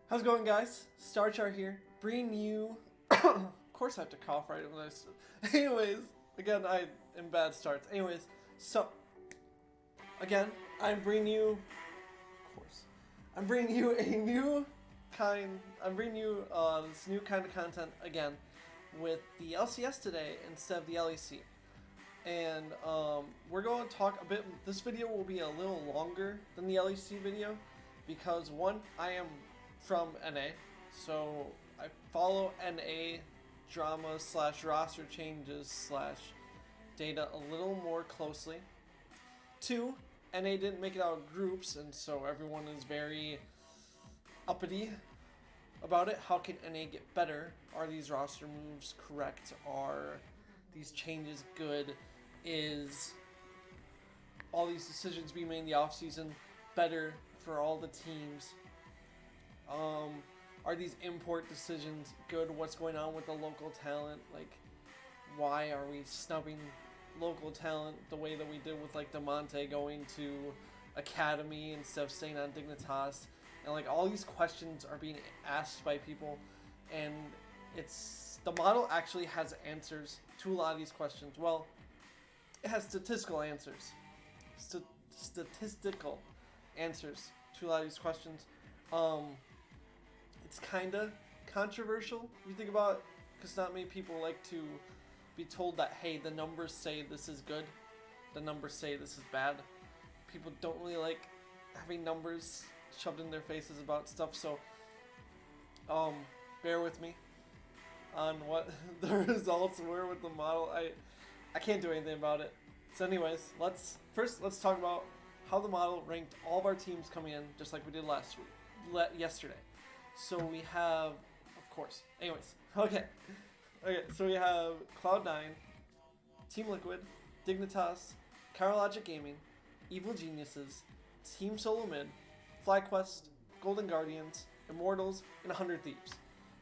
How's it going, guys? Star Chart here, bringing you. Of course, I have to cough right when I. Anyways, again, I am bad starts. Anyways, so again, I'm bringing you. Of course, I'm bringing you a new kind. I'm bringing you this new kind of content again, with the LCS today instead of the LEC. And we're going to talk a bit. This video will be a little longer than the LEC video because one, I am from NA, so I follow NA drama slash roster changes slash data a little more closely. Two, NA didn't make it out of groups, and so everyone is very uppity about it. How can NA get better? Are these roster moves correct? Are these changes good? Is all these decisions being made in the offseason better for all the teams? Are these import decisions good? What's going on with the local talent? Like, why are we snubbing local talent the way that we did with like DeMonte going to Academy instead of staying on Dignitas? And like all these questions are being asked by people, and it's the model actually has answers to a lot of these questions. Well, it has statistical answers, statistical answers to a lot of these questions. It's kind of controversial if you think about it, because not many people like to be told that, hey, the numbers say this is good, the numbers say this is bad. People don't really like having numbers shoved in their faces about stuff, so bear with me on what the results were with the model. I can't do anything about it. So anyways, let's talk about how the model ranked all of our teams coming in, just like we did yesterday. So we have, of course, anyways, okay, so we have Cloud9, Team Liquid, Dignitas, Logic Gaming, Evil Geniuses, Team Solo Mid, FlyQuest, Golden Guardians, Immortals, and 100 Thieves.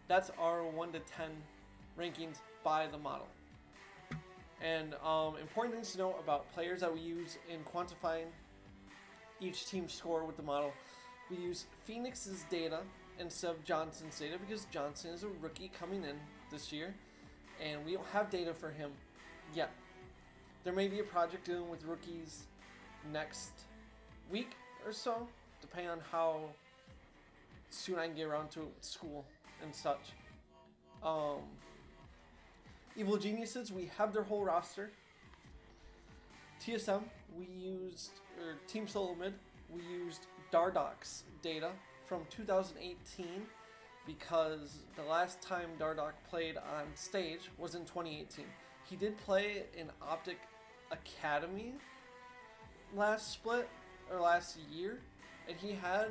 That's our 1 to 10 rankings by the model. And important things to know about players that we use in quantifying each team's score with the model. We use Phoenix's data instead of Johnson's data because Johnson is a rookie coming in this year, and we don't have data for him yet. There may be a project dealing with rookies next week or so, depending on how soon I can get around to school and such. Evil Geniuses, we have their whole roster. TSM, Team Solo Mid, we used Dardoc's data from 2018 because the last time Dardoch played on stage was in 2018. He did play in Optic Academy last year, and he had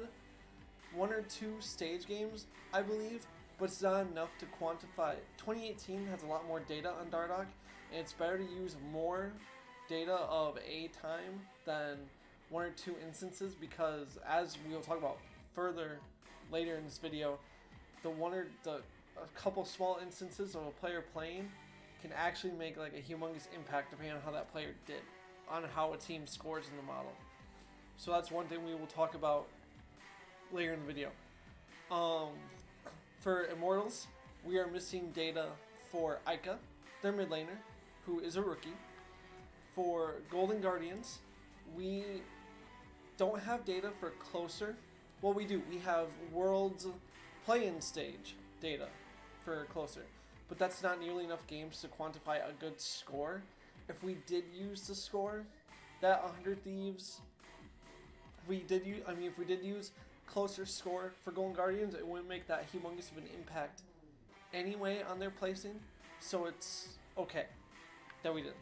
1 or 2 stage games, I believe, but it's not enough to quantify. 2018 has a lot more data on Dardoch, and it's better to use more data of a time than 1 or 2 instances, because as we will talk about further later in this video, a couple small instances of a player playing can actually make like a humongous impact depending on how that player did, on how a team scores in the model. So that's one thing we will talk about later in the video. For Immortals, we are missing data for Ica, their mid laner, who is a rookie. For Golden Guardians, we don't have data for Closer. Well, we do. We have World's play-in stage data for Closer, but that's not nearly enough games to quantify a good score. If we did use the score, that 100 Thieves, if we did use Closer score for Golden Guardians, it wouldn't make that humongous of an impact anyway on their placing, so it's okay that we didn't.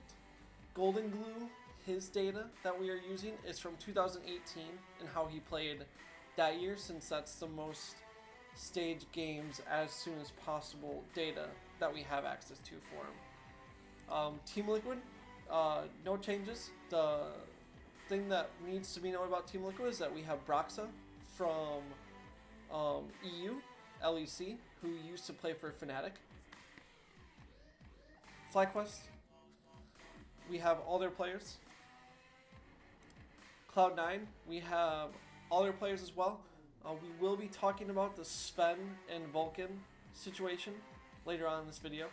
Golden Glue, his data that we are using is from 2018 and how he played that year, since that's the most stage games as soon as possible data that we have access to for him. Team Liquid, no changes. The thing that needs to be known about Team Liquid is that we have Broxa from EU, LEC, who used to play for Fnatic. FlyQuest, we have all their players. Cloud9, we have all their players as well. We will be talking about the Sven and Vulcan situation later on in this video.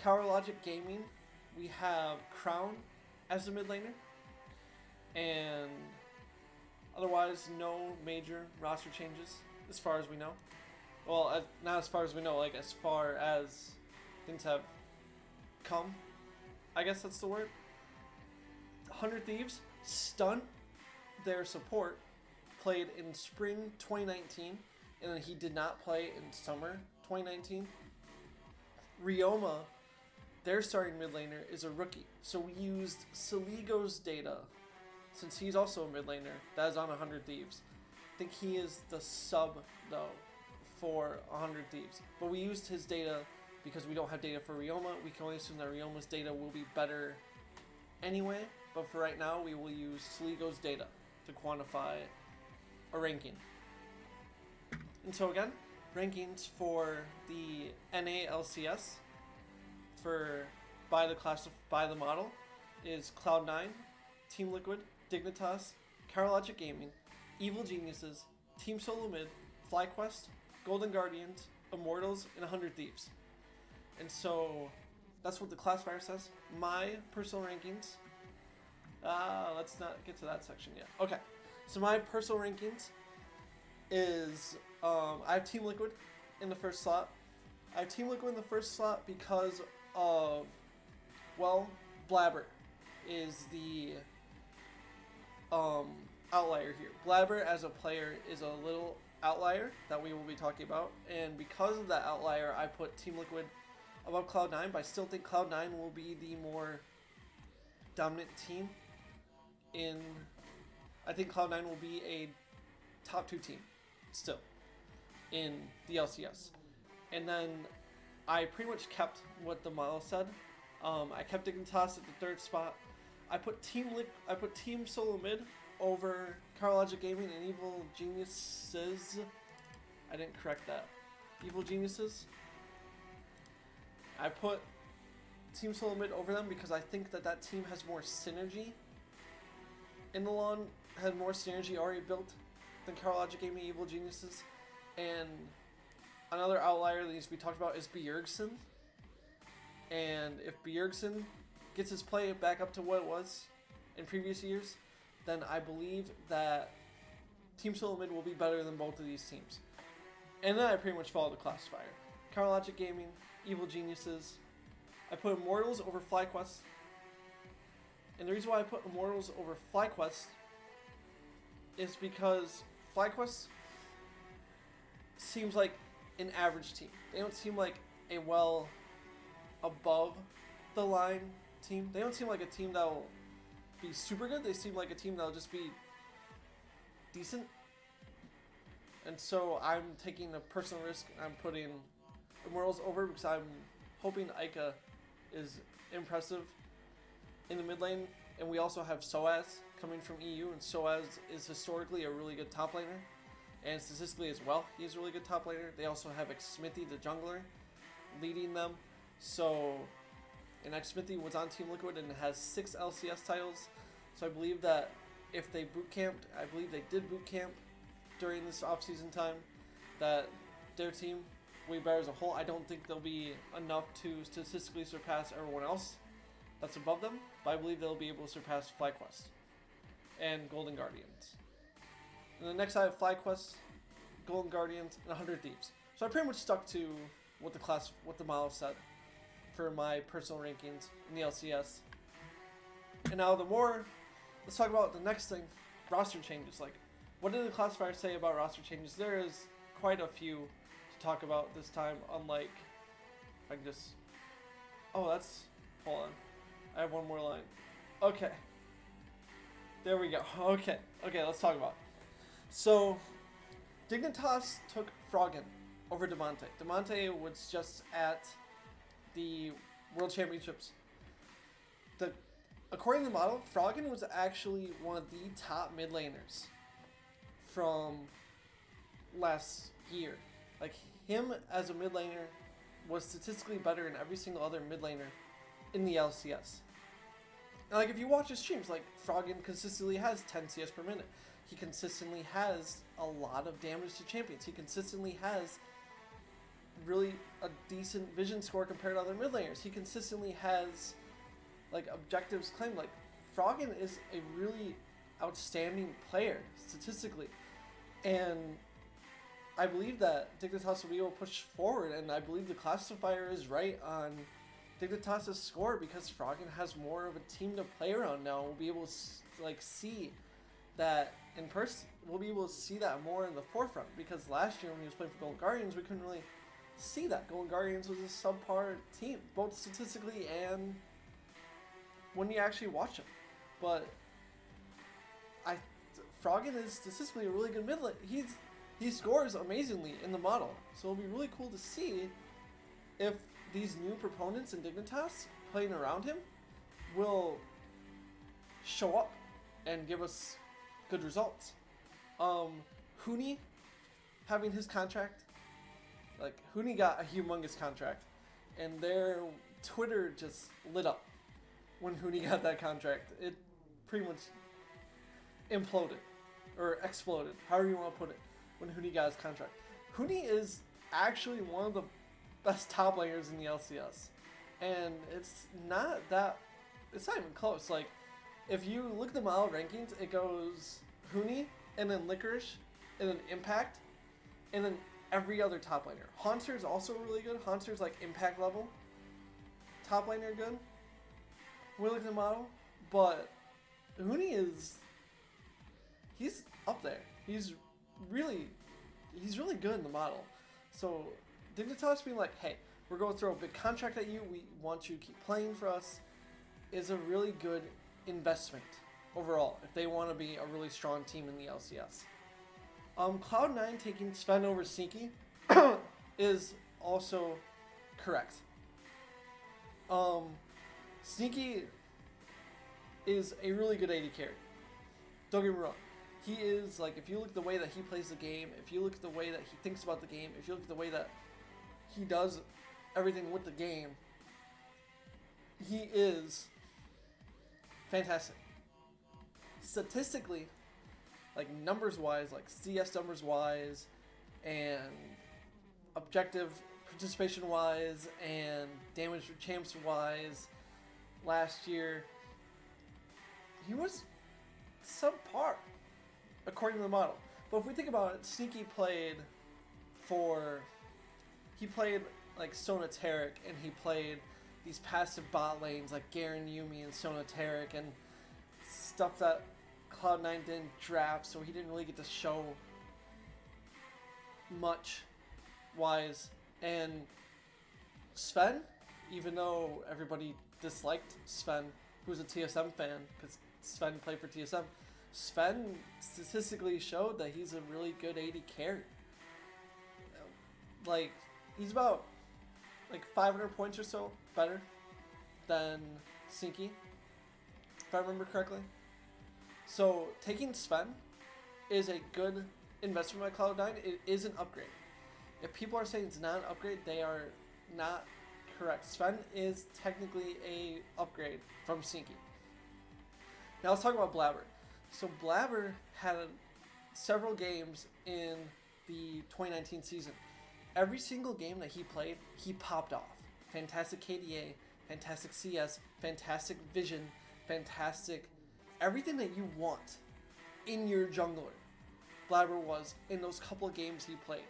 Cower Logic Gaming, we have Crown as the mid laner, and otherwise no major roster changes as far as we know. Well, not as far as we know, like as far as things have come, I guess that's the word. 100 Thieves stunt their support played in spring 2019, and then he did not play in summer 2019. Ryoma, their starting mid laner, is a rookie, so we used Saligo's data since he's also a mid laner that is on 100 Thieves. I think he is the sub though for 100 Thieves, but we used his data because we don't have data for Ryoma. We can only assume that Ryoma's data will be better anyway, but for right now we will use Saligo's data to quantify a ranking. And so again, rankings for the NA LCS for by the model is Cloud9, Team Liquid, Dignitas, Cower Logic Gaming, Evil Geniuses, Team Solo Mid, FlyQuest, Golden Guardians, Immortals, and 100 Thieves. And so that's what the classifier says. My personal rankings. Let's not get to that section yet. Okay, so my personal rankings is I have Team Liquid in the first slot. I have Team Liquid in the first slot because of, well, Blabber is the outlier here. Blabber as a player is a little outlier that we will be talking about, and because of that outlier, I put Team Liquid above Cloud9, but I still think Cloud9 will be the more dominant team I think Cloud9 will be a top 2 team still in the LCS. And then I pretty much kept what the model said. I kept Dignitas at the 3rd spot. I put Team Solo Mid over Cower Logic Gaming and Evil Geniuses. I didn't correct that. Evil Geniuses. I put Team Solo Mid over them because I think that team has more synergy in the long, had more synergy already built than Cower Logic Gaming, Evil Geniuses. And another outlier that needs to be talked about is Bjergsen. And if Bjergsen gets his play back up to what it was in previous years, then I believe that Team Solo Mid will be better than both of these teams. And then I pretty much follow the classifier. Cower Logic Gaming, Evil Geniuses. I put Immortals over FlyQuest. And the reason why I put Immortals over FlyQuest is because FlyQuest seems like an average team. They don't seem like a well above the line team. They don't seem like a team that will be super good. They seem like a team that will just be decent. And so I'm taking a personal risk. I'm putting Immortals over because I'm hoping Ica is impressive in the mid lane. And we also have Soaz coming from EU, and Soaz is historically a really good top laner. And statistically as well, he's a really good top laner. They also have Xmithy, the jungler, leading them. So, and Xmithy was on Team Liquid and has 6 LCS titles. So I believe that if they boot camped, I believe they did boot camp during this off-season time, that their team will be better as a whole. I don't think they'll be enough to statistically surpass everyone else that's above them, but I believe they'll be able to surpass FlyQuest and Golden Guardians. And then next I have FlyQuest, Golden Guardians, and 100 Thieves. So I pretty much stuck to what the model said for my personal rankings in the LCS. And now let's talk about the next thing, roster changes. Like, what did the classifier say about roster changes? There is quite a few to talk about this time, unlike, I can just, hold on. I have one more line. Okay. There we go. Okay, let's talk about it. So, Dignitas took Froggen over Demonte. Demonte was just at the World Championships. According to the model, Froggen was actually one of the top mid laners from last year. Like, him as a mid laner was statistically better than every single other mid laner in the LCS. And like, if you watch his streams, like, Froggen consistently has 10 CS per minute. he consistently has a lot of damage to champions. He consistently has really a decent vision score compared to other mid laners. He consistently has like objectives claimed. Like Froggen is a really outstanding player statistically, and I believe that Dignitas will be able to push forward, and I believe the classifier is right on Dignitas' score because Froggen has more of a team to play around now. We'll be able to like see that in person. We'll be able to see that more in the forefront because last year when he was playing for Golden Guardians, we couldn't really see that. Golden Guardians was a subpar team, both statistically and when you actually watch him. But Froggen is statistically a really good mid laner. He scores amazingly in the model, so it'll be really cool to see if these new proponents in Dignitas playing around him will show up and give us good results. Huni having his contract, like Huni got a humongous contract, and their Twitter just lit up when Huni got that contract. It pretty much imploded or exploded, however you want to put it, when Huni got his contract. Huni is actually one of the best top laners in the LCS, and it's not even close. Like if you look at the model rankings, it goes Huni and then Licorice and then Impact and then every other top laner. Haunter is also really good. Haunter's like Impact level top laner good. We look at the model, but Huni he's up there. He's really good in the model. So Dignitas being like, hey, we're going to throw a big contract at you. We want you to keep playing for us is a really good investment overall if they want to be a really strong team in the LCS. Cloud9 taking Sven over Sneaky is also correct. Sneaky is a really good AD carry. Don't get me wrong. He is, like, if you look at the way that he plays the game, if you look at the way that he thinks about the game, if you look at the way that he does everything with the game, he is fantastic. Statistically, like numbers-wise, like CS numbers-wise, and objective participation-wise, and damage for champs-wise, last year, he was subpar, according to the model. But if we think about it, Sneaky played like Sonateric, and he played these passive bot lanes like Garen, Yumi, and Sonateric, and stuff that Cloud9 didn't draft, so he didn't really get to show much wise. And Sven, even though everybody disliked Sven, who was a TSM fan, because Sven played for TSM, Sven statistically showed that he's a really good AD carry. Like, he's about like 500 points or so better than Sneaky, if I remember correctly. So taking Sven is a good investment by Cloud9. It is an upgrade. If people are saying it's not an upgrade, they are not correct. Sven is technically a upgrade from Sneaky. Now let's talk about Blabber. So Blabber had several games in the 2019 season. Every single game that he played, he popped off. Fantastic KDA, fantastic CS, fantastic vision, fantastic everything that you want in your jungler. Blabber was in those couple of games he played.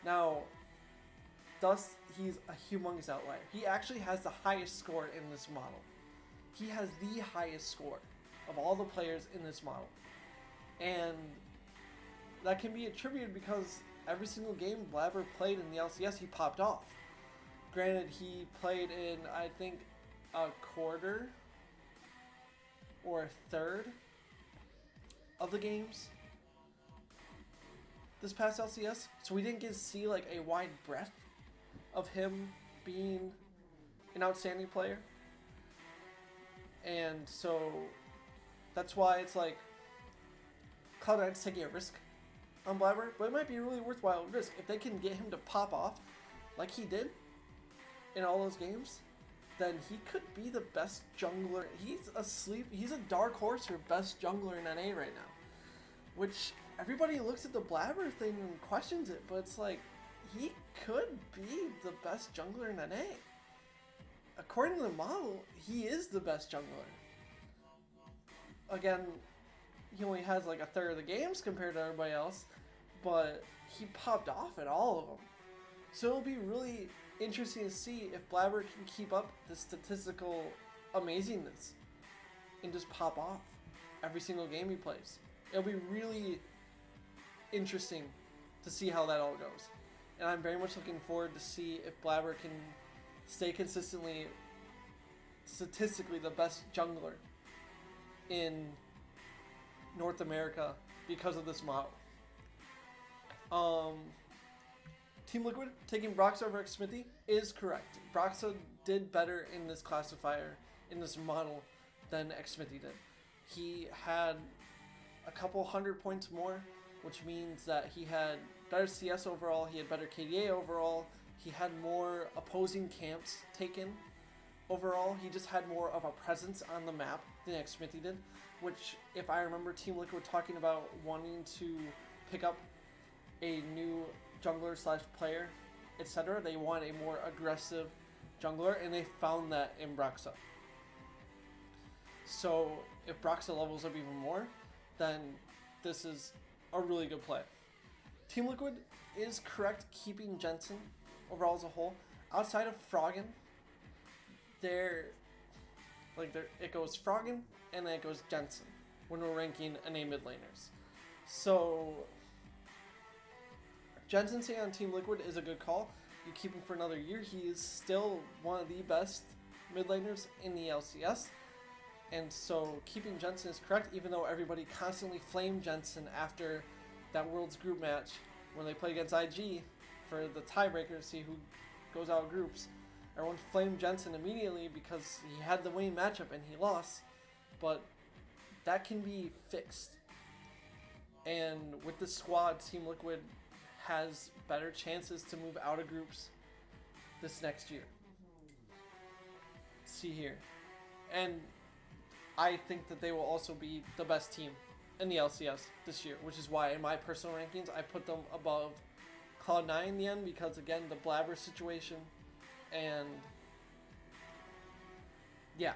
Now, thus, he's a humongous outlier. He actually has the highest score in this model. He has the highest score of all the players in this model. And that can be attributed because every single game Blabber played in the LCS, he popped off. Granted, he played in, I think, a quarter or a third of the games this past LCS, so we didn't get to see like a wide breadth of him being an outstanding player. And so that's why it's like Cloud9's taking a risk on Blabber, but it might be a really worthwhile risk if they can get him to pop off like he did in all those games. Then he could be the best jungler. He's a dark horse for best jungler in NA right now. which everybody looks at the Blabber thing and questions it, but it's like, he could be the best jungler in NA. According to the model, he is the best jungler. Again, he only has like a third of the games compared to everybody else, but he popped off at all of them. So it'll be really interesting to see if Blabber can keep up the statistical amazingness and just pop off every single game he plays. It'll be really interesting to see how that all goes. And I'm very much looking forward to see if Blabber can stay consistently, statistically, the best jungler in North America because of this model. Team Liquid taking Brox over Xmithy is correct. Broxa did better in this classifier, in this model, than Xmithy did. He had a couple 100 points more, which means that he had better CS overall, he had better KDA overall, he had more opposing camps taken overall. He just had more of a presence on the map than Xmithy did, which, if I remember Team Liquid talking about wanting to pick up a new jungler slash player, etc., they want a more aggressive jungler, and they found that in Broxa. So if Broxa levels up even more, then this is a really good play. Team Liquid is correct keeping Jensen overall as a whole. Outside of Froggen, it goes Froggen and then it goes Jensen when we're ranking NA mid laners. So Jensen staying on Team Liquid is a good call. You keep him for another year. He is still one of the best mid laners in the LCS. And so keeping Jensen is correct, even though everybody constantly flamed Jensen after that Worlds group match when they played against IG for the tiebreaker to see who goes out of groups. Everyone flamed Jensen immediately because he had the winning matchup and he lost. But that can be fixed. And with this squad, Team Liquid has better chances to move out of groups this next year. Let's see here. And I think that they will also be the best team in the LCS this year, which is why in my personal rankings I put them above Cloud9 in the end, because again, the Blabber situation, and yeah,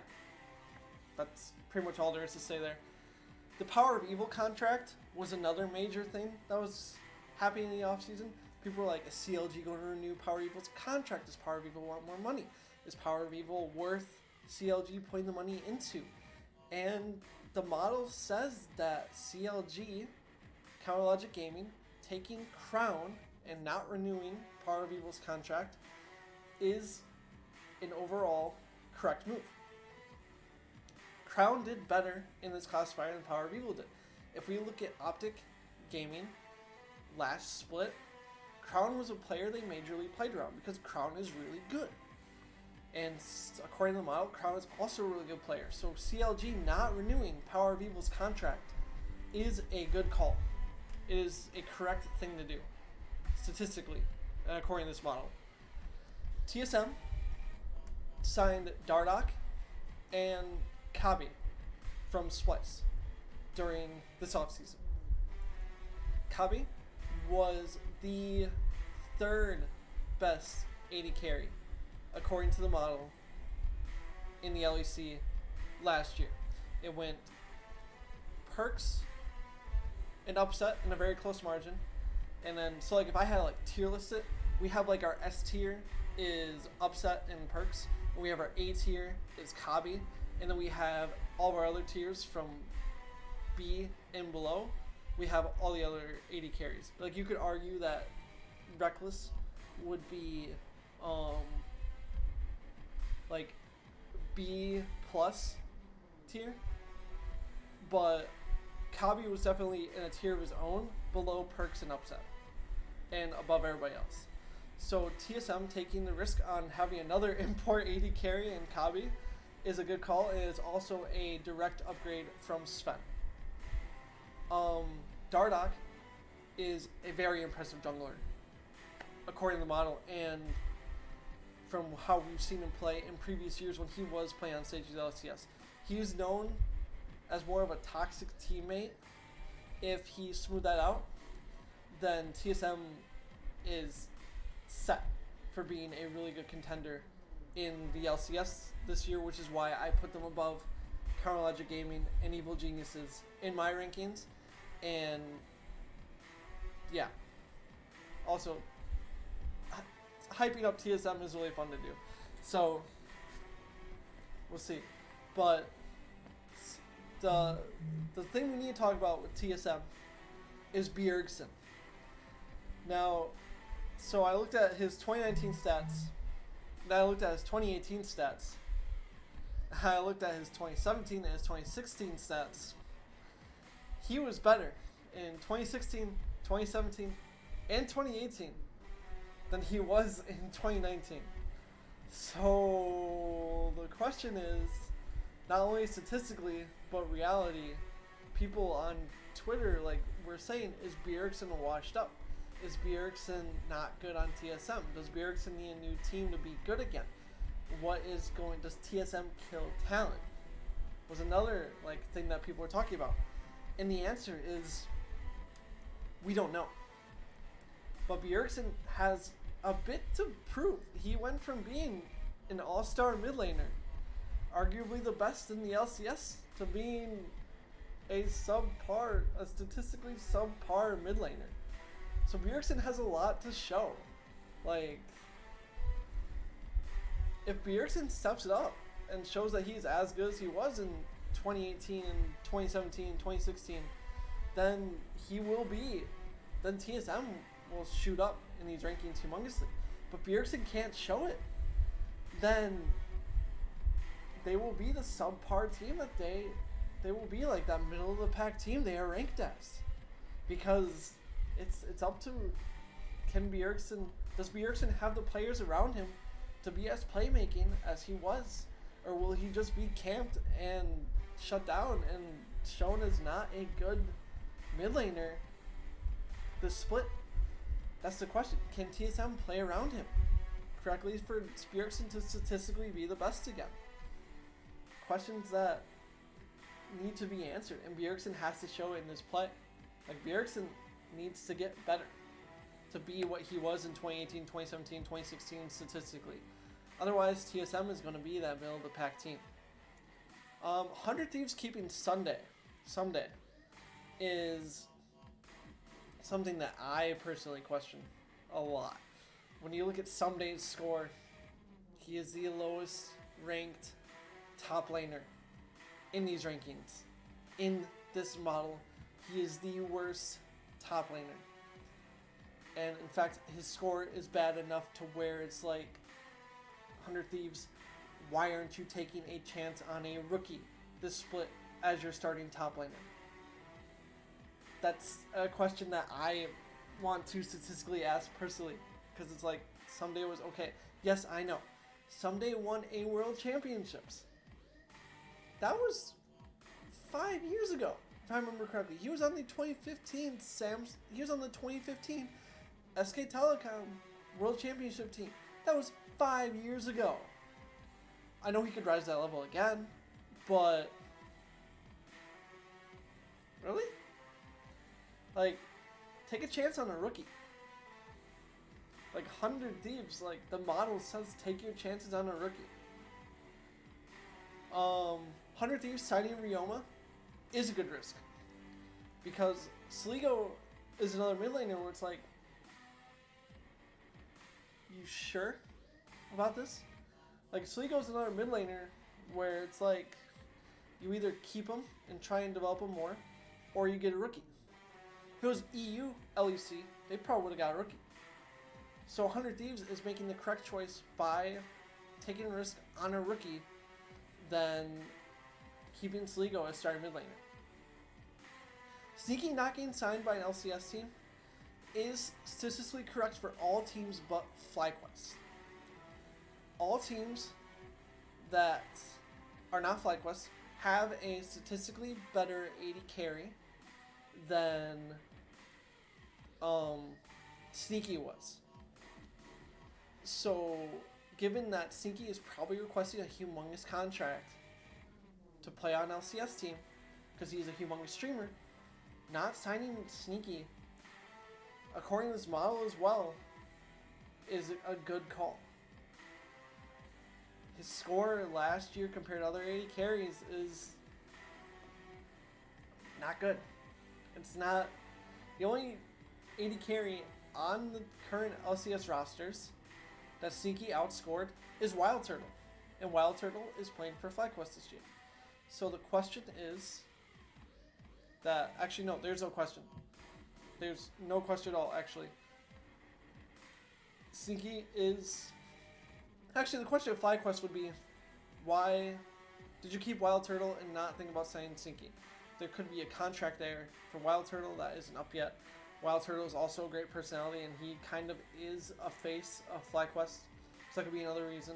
that's pretty much all there is to say there. The Power of Evil contract was another major thing that was happening in the offseason. People were like, is CLG going to renew Power of Evil's contract? Does Power of Evil want more money? Is Power of Evil worth CLG putting the money into? And the model says that CLG, Counterlogic Gaming, taking Crown and not renewing Power of Evil's contract is an overall correct move. Crown did better in this classifier than Power of Evil did. If we look at Optic Gaming last split, Crown was a player they majorly played around because Crown is really good. And according to the model, Crown is also a really good player. So CLG not renewing Power of Evil's contract is a good call. It is a correct thing to do, statistically, according to this model. TSM signed Dardoch and Kabi from Splice during this offseason. Kabi was the third best AD carry according to the model in the LEC last year. It went Perks, an upset in a very close margin, and then so like if I had like tier listed, we have like our S tier is upset and Perks, and we have our A tier is Kabi, and then we have all of our other tiers from B and below. We have all the other AD carries. Like you could argue that Reckless would be like B plus tier, but Kabi was definitely in a tier of his own below Perks and Upset and above everybody else. So TSM taking the risk on having another import AD carry in Kabi is a good call. It is also a direct upgrade from Sven. Dardoch is a very impressive jungler according to the model, and from how we've seen him play in previous years when he was playing on stage of the LCS. He is known as more of a toxic teammate if he smoothed that out, then TSM is set for being a really good contender in the LCS this year, which is why I put them above Counter Logic Gaming and Evil Geniuses in my rankings. And yeah, also hyping up TSM is really fun to do. So we'll see. But the thing we need to talk about with TSM is Bjergsen. Now, so I looked at his 2019 stats, then I looked at his 2018 stats, I looked at his 2017 and his 2016 stats. He was better in 2016, 2017, and 2018 than he was in 2019. So the question is, not only statistically, but reality, people on Twitter were saying, is Bjergsen washed up? Is Bjergsen not good on TSM? Does Bjergsen need a new team to be good again? Does TSM kill talent? Was another thing that people were talking about. And the answer is, we don't know. But Bjergsen has a bit to prove. He went from being an all-star mid laner, arguably the best in the LCS, to being a statistically subpar mid laner. So Bjergsen has a lot to show. If Bjergsen steps it up and shows that he's as good as he was in 2018 and 2017, 2016, then TSM will shoot up in these rankings humongously. But Bjergsen can't show it. Then they will be the subpar team that they will be that middle of the pack team they are ranked as. Because it's up to, does Bjergsen have the players around him to be as playmaking as he was? Or will he just be camped and shut down and shown as not a good mid laner this split? That's the question. Can TSM play around him correctly for Bjergsen to statistically be the best again? Questions that need to be answered, and Bjergsen has to show it in his play. Bjergsen needs to get better to be what he was in 2018, 2017, 2016 statistically. Otherwise, TSM is going to be that middle of the pack team. 100 Thieves keeping someday is something that I personally question a lot. When you look at Someday's score, he is the lowest ranked top laner in these rankings. In this model, he is the worst top laner. And in fact, his score is bad enough to where it's 100 Thieves, why aren't you taking a chance on a rookie this split as your starting top laner? That's a question that I want to statistically ask personally, because it's Someday was okay. Yes, I know. Someday won a World Championships. That was 5 years ago, if I remember correctly. He was on the 2015 SK Telecom World Championship team. That was 5 years ago. I know he could rise to that level again, but really? Take a chance on a rookie. 100 Thieves, the model says take your chances on a rookie. 100 Thieves signing Ryoma is a good risk. Because Sligo is another mid laner where it's you sure about this? Sligo's another mid laner where it's you either keep him and try and develop him more, or you get a rookie. If it was EU LEC, they probably would have got a rookie. So 100 Thieves is making the correct choice by taking a risk on a rookie than keeping Sligo as starting mid laner. Sneaky not getting signed by an LCS team is statistically correct for all teams but FlyQuest. All teams that are not FlyQuest have a statistically better AD carry than Sneaky was. So, given that Sneaky is probably requesting a humongous contract to play on LCS team, because he's a humongous streamer, not signing Sneaky, according to this model as well, is a good call. His score last year compared to other 80 carries is not good. It's not. The only 80 carry on the current LCS rosters that Sneaky outscored is Wild Turtle. And Wild Turtle is playing for FlyQuest this year. So the question is that, actually no, there's no question. There's no question at all, actually. Sneaky is... Actually, the question of FlyQuest would be, why did you keep Wild Turtle and not think about signing Sneaky? There could be a contract there for Wild Turtle that isn't up yet. Wild Turtle is also a great personality, and he kind of is a face of FlyQuest. So that could be another reason.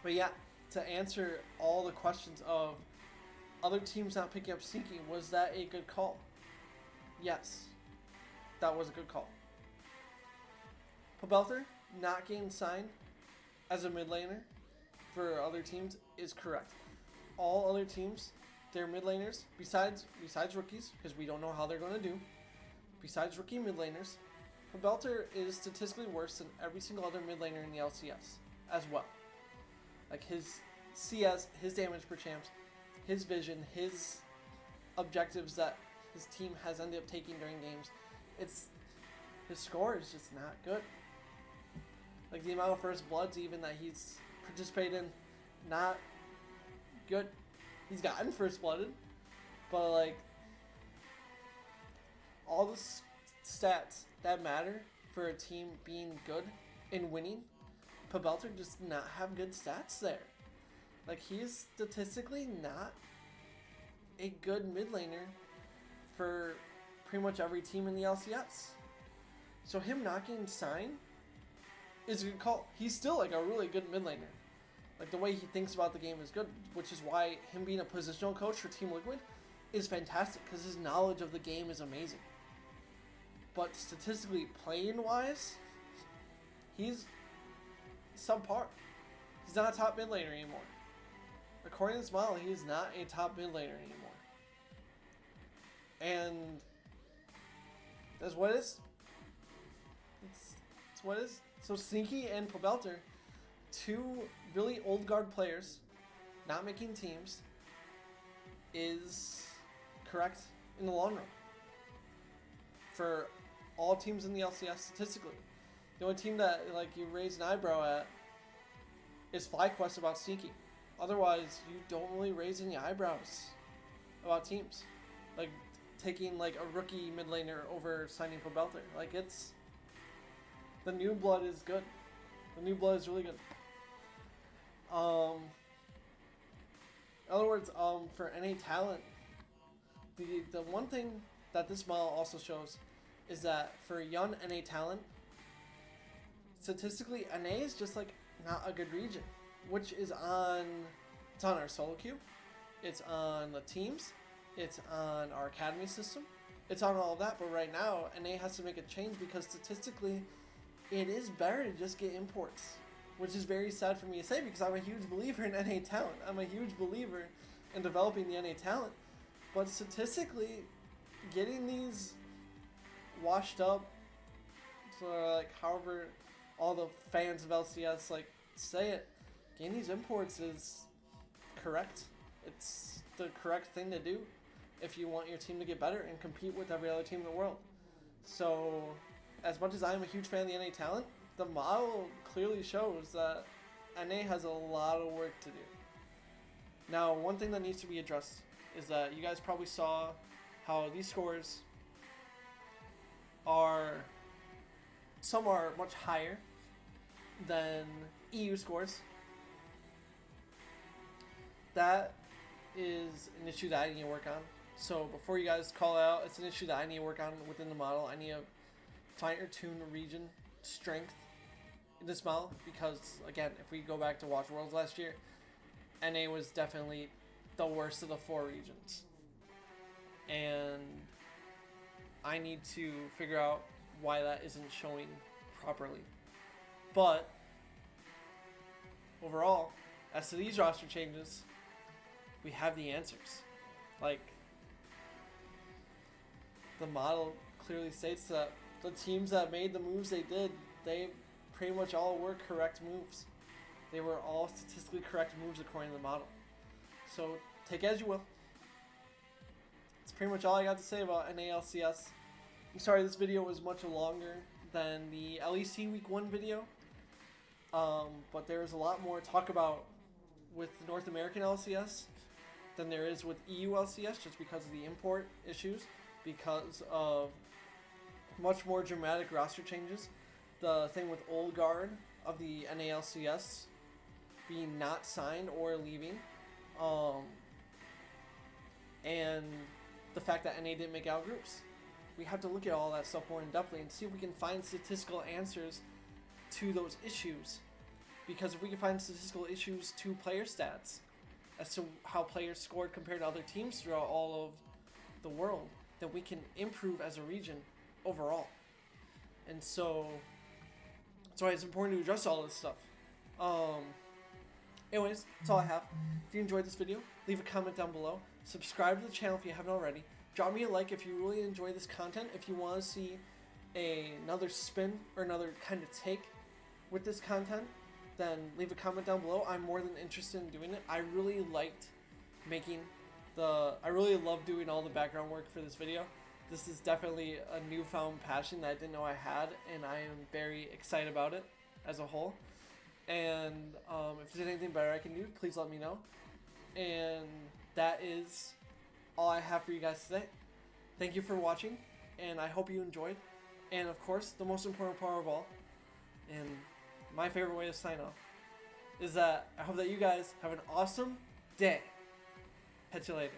But yeah, to answer all the questions of other teams not picking up Sneaky, was that a good call? Yes, that was a good call. Pobelter not getting signed as a mid laner for other teams is correct. All other teams, their mid laners, besides rookies, because we don't know how they're going to do, besides rookie mid laners, Pobelter is statistically worse than every single other mid laner in the LCS as well. Like his CS, his damage per champs, his vision, his objectives that his team has ended up taking during games, his score is just not good. Like the amount of first bloods even that he's participated in, not good. He's gotten first blooded, but like all the stats that matter for a team being good and winning, Pobelter does not have good stats there. Like he's statistically not a good mid laner for pretty much every team in the LCS. So him not getting signed is a good call. He's still like a really good mid laner. Like the way he thinks about the game is good, which is why him being a positional coach for Team Liquid is fantastic because his knowledge of the game is amazing. But statistically playing wise, he's subpar. He's not a top mid laner anymore. According to this model, he is not a top mid laner anymore. And that's what it is. It's what it is. So Sneaky and Pobelter, two really old guard players, not making teams, is correct in the long run. For all teams in the LCS statistically. The only team that like you raise an eyebrow at is FlyQuest about Sneaky. Otherwise, you don't really raise any eyebrows about teams. Like taking like a rookie mid laner over signing Pobelter. Like it's... The new blood is good. The new blood is really good. In other words, for NA talent, the one thing that this model also shows is that for young NA talent, statistically, NA is just like not a good region, which is it's on our solo queue, it's on the teams, it's on our academy system, it's on all of that. But right now, NA has to make a change because statistically, it is better to just get imports, which is very sad for me to say because I'm a huge believer in NA talent. I'm a huge believer in developing the NA talent, but statistically, getting these washed up, so like however all the fans of LCS like say it, getting these imports is correct. It's the correct thing to do if you want your team to get better and compete with every other team in the world. So as much as I am a huge fan of the NA talent, the model clearly shows that NA has a lot of work to do. Now, one thing that needs to be addressed is that you guys probably saw how these scores some are much higher than EU scores. That is an issue that I need to work on. So before you guys call out, it's an issue that I need to work on within the model. I need to finer tune region strength in this model because, again, if we go back to Watch Worlds last year, NA was definitely the worst of the four regions. And I need to figure out why that isn't showing properly. But overall, as to these roster changes, we have the answers. Like, the model clearly states that the teams that made the moves they did, they pretty much all were correct moves. They were all statistically correct moves according to the model. So take it as you will. That's pretty much all I got to say about NALCS. I'm sorry this video was much longer than the LEC Week 1 video. But there's a lot more to talk about with North American LCS than there is with EU LCS, just because of the import issues, because of much more dramatic roster changes. The thing with Old Guard of the NALCS being not signed or leaving, and the fact that NA didn't make out groups. We have to look at all that stuff more in depthly and see if we can find statistical answers to those issues. Because if we can find statistical issues to player stats as to how players scored compared to other teams throughout all of the world, then we can improve as a region overall. And so that's why it's important to address all this stuff. Anyways, that's all I have. If you enjoyed this video, leave a comment down below. Subscribe to the channel if you haven't already. Drop me a like if you really enjoy this content. If you want to see another spin or another kind of take with this content, then leave a comment down below. I'm more than interested in doing it. I really liked I really love doing all the background work for this video. This is definitely a newfound passion that I didn't know I had, and I am very excited about it as a whole. And if there's anything better I can do, please let me know. And that is all I have for you guys today. Thank you for watching, and I hope you enjoyed. And of course, the most important part of all, and my favorite way to sign off, is that I hope that you guys have an awesome day. Catch you later.